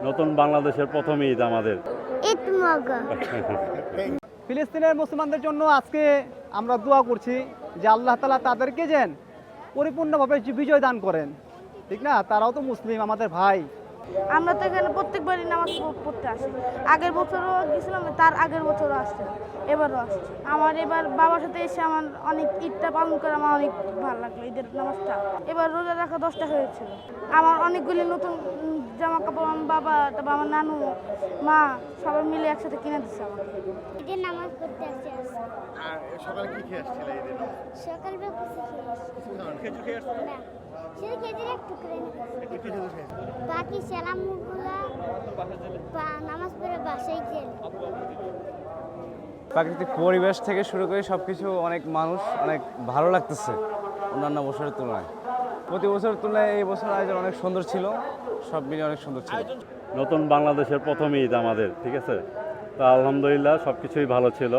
নতুন বাংলাদেশের প্রথম ঈদ আমাদের। ফিলিস্তিনের মুসলমানদের জন্য আজকে আমরা দোয়া করছি যে আল্লাহ তাআলা তাদেরকে যেন পরিপূর্ণভাবে বিজয় দান করেন, ঠিক না? তারাও তো মুসলিম, আমাদের ভাই। আমরা তো এখানে প্রত্যেকবারই নামাজ পড়তে আসি। আগের বছরও গেছিলাম, তার আগের বছরও আসছি, এবারও আসছি। আমার এবার বাবার সাথে এসে আমার অনেক ঈদটা পালন করে আমার অনেক ভালো লাগলো। ঈদের নামাজটা এবার রোজা রাখা 10টা হয়েছিল। আমার অনেকগুলি নতুন জামা কাপড় আমার বাবা, তারপর আমার নানু, মা সবাই মিলে একসাথে কিনে দিচ্ছে আমাকে। ঈদের নামাজ পড়তে আসছি। আর সকালে কি খেয়ে আসছিলে ঈদের নামাজ? সকালবেলা খেজুর খেয়ে আসছিলে? না, শুধু খেজুর একটু করে একটু খেজুর খেয়েছিলে? বাকি সালামগুলা নামাজ পড়ে বাসায় গেল। প্রাকৃতিক পরিবেশ থেকে শুরু করে সব কিছু অনেক মানুষ অনেক ভালো লাগতেছে অন্যান্য বছরের তুলনায়। প্রতি বছরের তুলনায় এই বছর আয়োজন অনেক সুন্দর ছিল, সব মিলিয়ে অনেক সুন্দর ছিল। নতুন বাংলাদেশের প্রথম ঈদ আমাদের, ঠিক আছে? তা আলহামদুলিল্লাহ সব কিছুই ভালো ছিল।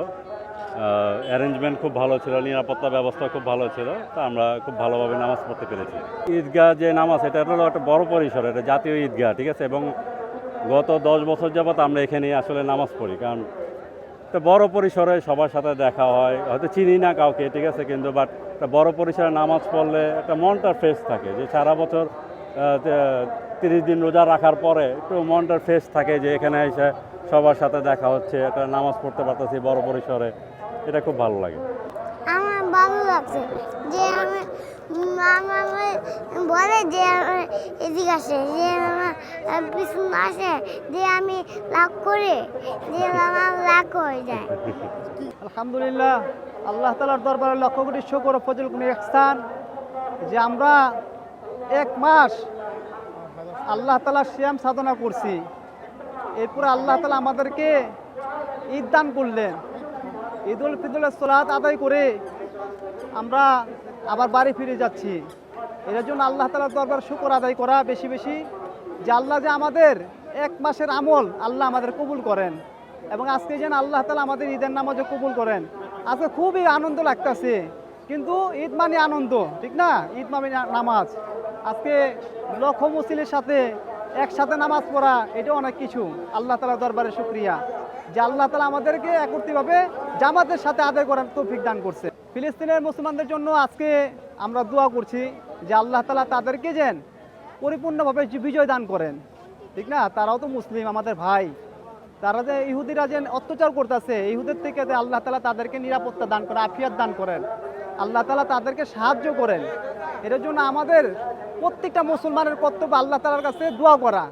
অ্যারেঞ্জমেন্ট খুব ভালো ছিল, নিরাপত্তা ব্যবস্থা খুব ভালো ছিল। তা আমরা খুব ভালোভাবে নামাজ পড়তে পেরেছি। ঈদগাহ যে নামাজ, এটা হলো একটা বড় পরিসর, এটা জাতীয় ঈদগাহ, ঠিক আছে? এবং গত 10 বছর যাবৎ আমরা এখানে আসলে নামাজ পড়ি, কারণ একটা বড় পরিসরে সবার সাথে দেখা হয়, হয়তো চিনি না কাউকে, ঠিক আছে? কিন্তু বাট একটা বড় পরিসরে নামাজ পড়লে একটা মনটা ফ্রেশ থাকে, যে সারা বছর 30 দিন রোজা রাখার পরে একটু মনটা ফ্রেশ থাকে, যে এখানে এসে সবার সাথে দেখা হচ্ছে, একটা নামাজ পড়তে পারতেছি বড় পরিসরে, এটা খুব ভালো লাগে। আমার ভালো লাগছে যে মামা বলে যে এদিকে আসে, যে আমার পিছন আসে, যে আমি লাভ করে, যে আমার লাভ হয়ে যায়। আলহামদুলিল্লাহ, আল্লাহ তাআলার দরবারে লক্ষ কোটি শুকর ও ফজল গুণের ইহসান যে আমরা 1 মাস আল্লাহ তাআলার সিয়াম সাধনা করছি। এরপরে আল্লাহ তাআলা আমাদেরকে ঈদ দান করলেন। ঈদুল ফিতরের সালাত আদায় করে আমরা আবার বাড়ি ফিরে যাচ্ছি। এর জন্য আল্লাহ তাআলার দরবারে শুকর আদায় করা বেশি বেশি, যে আল্লাহ যে আমাদের 1 মাসের আমল আল্লাহ আমাদের কবুল করেন, এবং আজকে যেন আল্লাহ তাআলা আমাদের ঈদের নামাজও কবুল করেন। আজকে খুবই আনন্দ লাগতেছে, কিন্তু ঈদ মানে আনন্দ, ঠিক না? ঈদ মানে নামাজ। আজকে লক্ষ মুসলিমের সাথে একসাথে নামাজ পড়া, এটা অনেক কিছু। আল্লাহ তাআলার দরবারে শুকরিয়া যে আল্লাহ তাআলা আমাদেরকে একত্রিতভাবে জামাতের সাথে আদায় করার তৌফিক দান করছে। ফিলিস্তিনের মুসলমানদের জন্য আজকে আমরা দোয়া করছি যে আল্লাহ তাআলা তাদেরকে যেন পরিপূর্ণভাবে বিজয় দান করেন, ঠিক না? তারাও তো মুসলিম, আমাদের ভাই। তারা যে ইহুদিরা যে অত্যাচার করতেছে, ইহুদের থেকে যে আল্লাহ তাআলা তাদেরকে নিরাপত্তা দান করেন, আফিয়াত দান করেন, আল্লাহ তাআলা তাদেরকে সাহায্য করেন। এর জন্য আমাদের প্রত্যেকটা মুসলমানের কর্তব্য আল্লাহ তাআলার কাছে দোয়া করা।